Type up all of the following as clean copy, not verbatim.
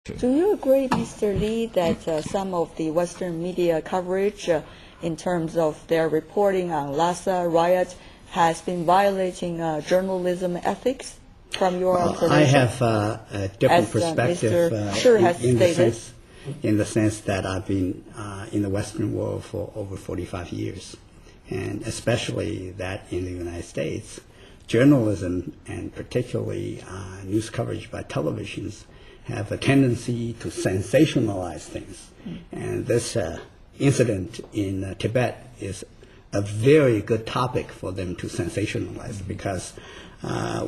Do you agree, Mr. Lee, that some of the Western media coverage in terms of their reporting on Lhasa riot has been violating journalism ethics from your observation? I have a different perspective in the sense that I've been in the Western world for over 45 years, and especially that in the United States, journalism and particularly news coverage by televisions have a tendency to sensationalize things. And this incident in Tibet is a very good topic for them to sensationalize because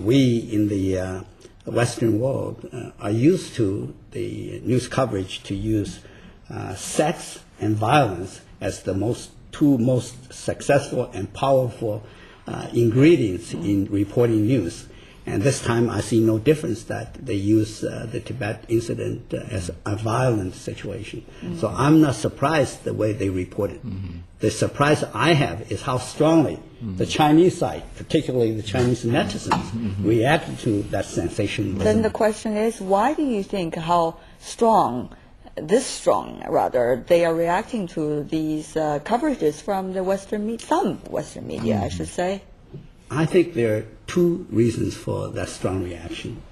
we in the Western world are used to the news coverage to use sex and violence as the two most successful and powerful ingredients in reporting news. And this time I see no difference that they use the Tibet incident as a violent situation. So I'm not surprised the way they report it. The surprise I have is how strongly the Chinese side, particularly the Chinese netizens, reacted to that sensationalism. Then the question is, why do you think how strong, they are reacting to these coverages from the some Western media, I should say? I think there are two reasons for that strong reaction.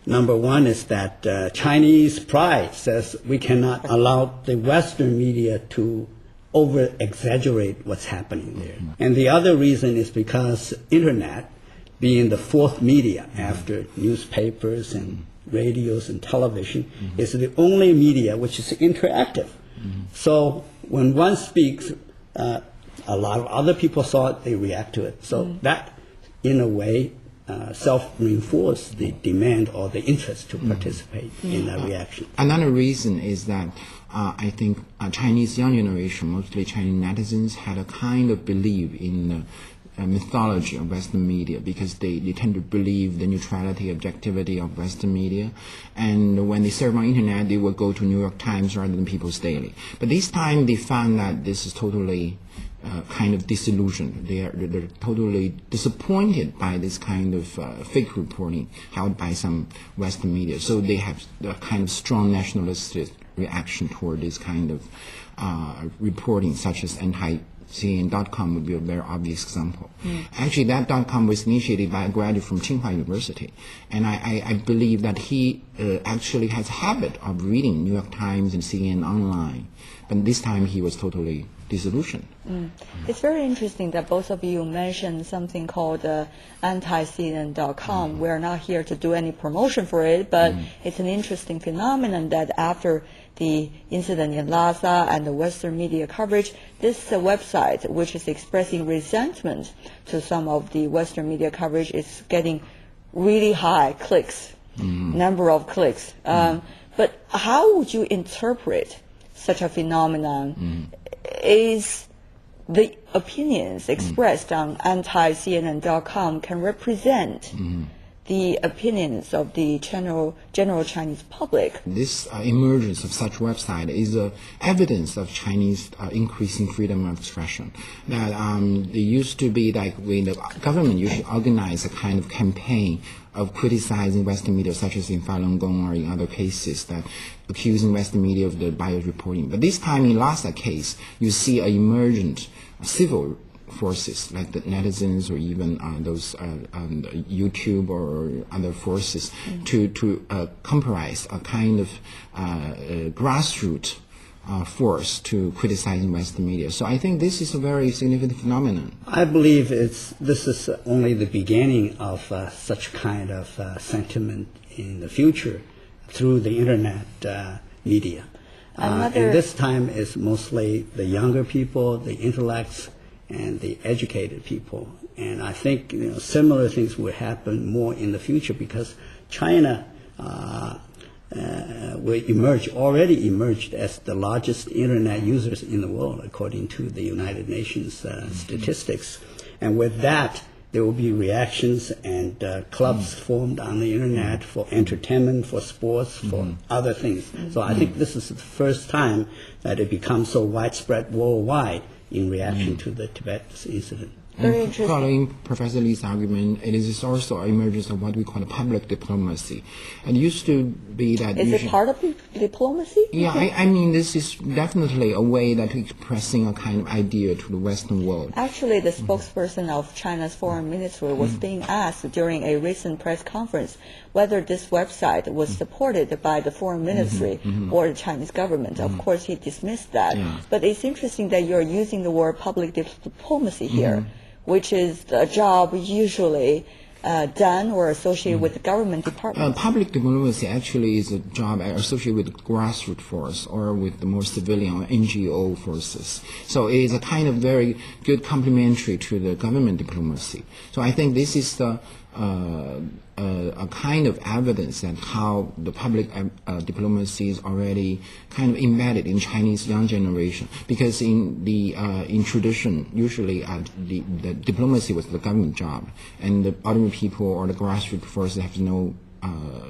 Number one is that Chinese pride says we cannot allow the Western media to over-exaggerate what's happening there. And the other reason is because Internet, being the fourth media after newspapers and radios and television, is the only media which is interactive. So when one speaks, a lot of other people saw it, they react to it. So that, in a way, self-reinforce the demand or the interest to participate in that reaction. Another reason is that I think Chinese young generation, mostly Chinese netizens, had a kind of belief in the mythology of Western media because they tend to believe the neutrality, objectivity of Western media. And when they surf on internet, they would go to New York Times rather than People's Daily. But this time they found that this is totally kind of disillusioned. They're totally disappointed by this kind of fake reporting held by some Western media. So they have a kind of strong nationalistic reaction toward this kind of reporting, such as anti-CNN.com would be a very obvious example. Actually, that .com was initiated by a graduate from Tsinghua University, and I believe that he actually has a habit of reading New York Times and CNN online, but this time he was totally disillusioned. It's very interesting that both of you mentioned something called anti-CNN.com. We're not here to do any promotion for it, but it's an interesting phenomenon that after the incident in Lhasa and the Western media coverage, this website, which is expressing resentment to some of the Western media coverage, is getting really high clicks, number of clicks. But how would you interpret such a phenomenon? Is the opinions expressed on anti-CNN.com can represent the opinions of the general Chinese public? This emergence of such website is evidence of Chinese increasing freedom of expression. That it used to be like when the government usually organize a kind of campaign of criticizing Western media, such as in Falun Gong or in other cases, that accusing Western media of the bias reporting. But this time in Lhasa case, you see an emergent civil forces like the netizens or even those YouTube or other forces to comprise a kind of grassroots force to criticizing Western media. So I think this is a very significant phenomenon. I believe this is only the beginning of such kind of sentiment in the future through the internet media. And this time is mostly the younger people, the intellects, and the educated people. And I think similar things will happen more in the future because China will already emerged as the largest internet users in the world, according to the United Nations statistics. And with that, there will be reactions and clubs formed on the internet for entertainment, for sports, for other things. So I think this is the first time that it becomes so widespread worldwide in reaction to the Tibet incident. Very interesting. Following Professor Lee's argument, it is also an emergence of what we call public diplomacy. It used to be that... Is it part of diplomacy? Yeah, I mean, this is definitely a way that expressing a kind of idea to the Western world. Actually, the spokesperson of China's foreign ministry was being asked during a recent press conference whether this website was supported by the foreign ministry or the Chinese government. Of course, he dismissed that. Yeah. But it's interesting that you're using the word public diplomacy here, which is a job usually done or associated with the government department. Public diplomacy actually is a job associated with grassroots force or with the more civilian or NGO forces. So it is a kind of very good complementary to the government diplomacy. So I think this is a kind of evidence that how the public diplomacy is already kind of embedded in Chinese young generation. Because in tradition, usually the diplomacy was the government job, and the ordinary people or the grassroots forces have no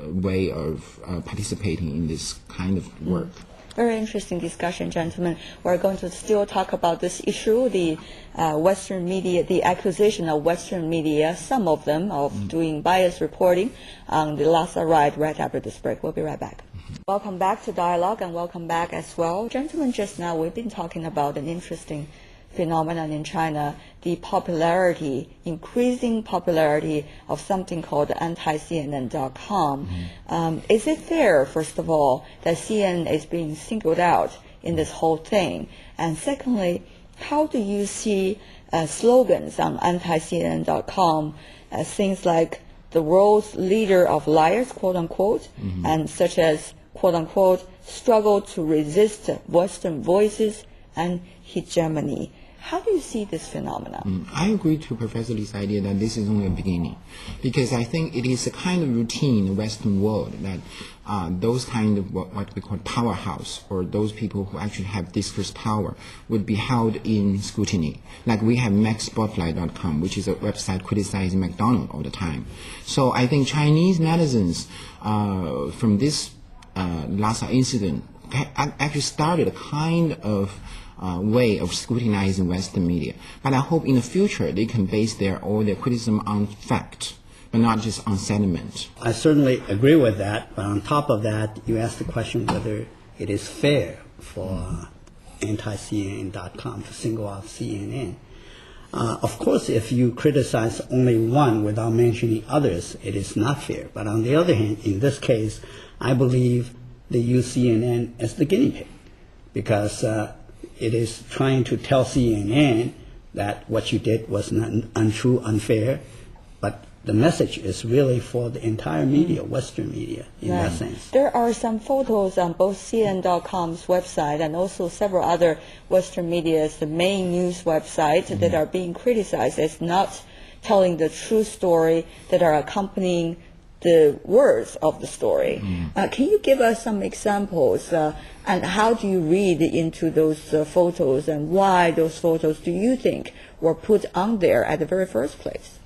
way of participating in this kind of work. Very interesting discussion, gentlemen. We're going to still talk about this issue, the Western media, the accusation of Western media, some of them, of doing biased reporting on the Lhasa ride right after this break. We'll be right back. Welcome back to Dialogue, and welcome back as well. Gentlemen, just now we've been talking about an interesting phenomenon in China, the popularity, increasing popularity of something called anti-CNN.com. Is it fair, first of all, that CNN is being singled out in this whole thing? And secondly, how do you see slogans on anti-CNN.com, things like the world's leader of liars, quote unquote, and such as, quote unquote, struggle to resist Western voices and hegemony? How do you see this phenomenon? I agree to Professor Lee's idea that this is only a beginning, because I think it is a kind of routine in the Western world that those kind of what we call powerhouse, or those people who actually have discourse power, would be held in scrutiny. Like we have MacSpotlight.com, which is a website criticizing McDonald's all the time. So I think Chinese netizens from this Lhasa incident actually started a kind of way of scrutinizing Western media. But I hope in the future they can base all their criticism on fact, but not just on sentiment. I certainly agree with that, but on top of that, you asked the question whether it is fair for anti-CNN.com to single out CNN. Of course, if you criticize only one without mentioning others, it is not fair. But on the other hand, in this case, I believe they use CNN as the guinea pig, because it is trying to tell CNN that what you did was untrue, unfair, but the message is really for the entire media, Western media, in that sense. There are some photos on both CNN.com's website and also several other Western media's, the main news websites that are being criticized as not telling the true story, that are accompanying the words of the story. Can you give us some examples, and how do you read into those photos, and why those photos do you think were put on there at the very first place?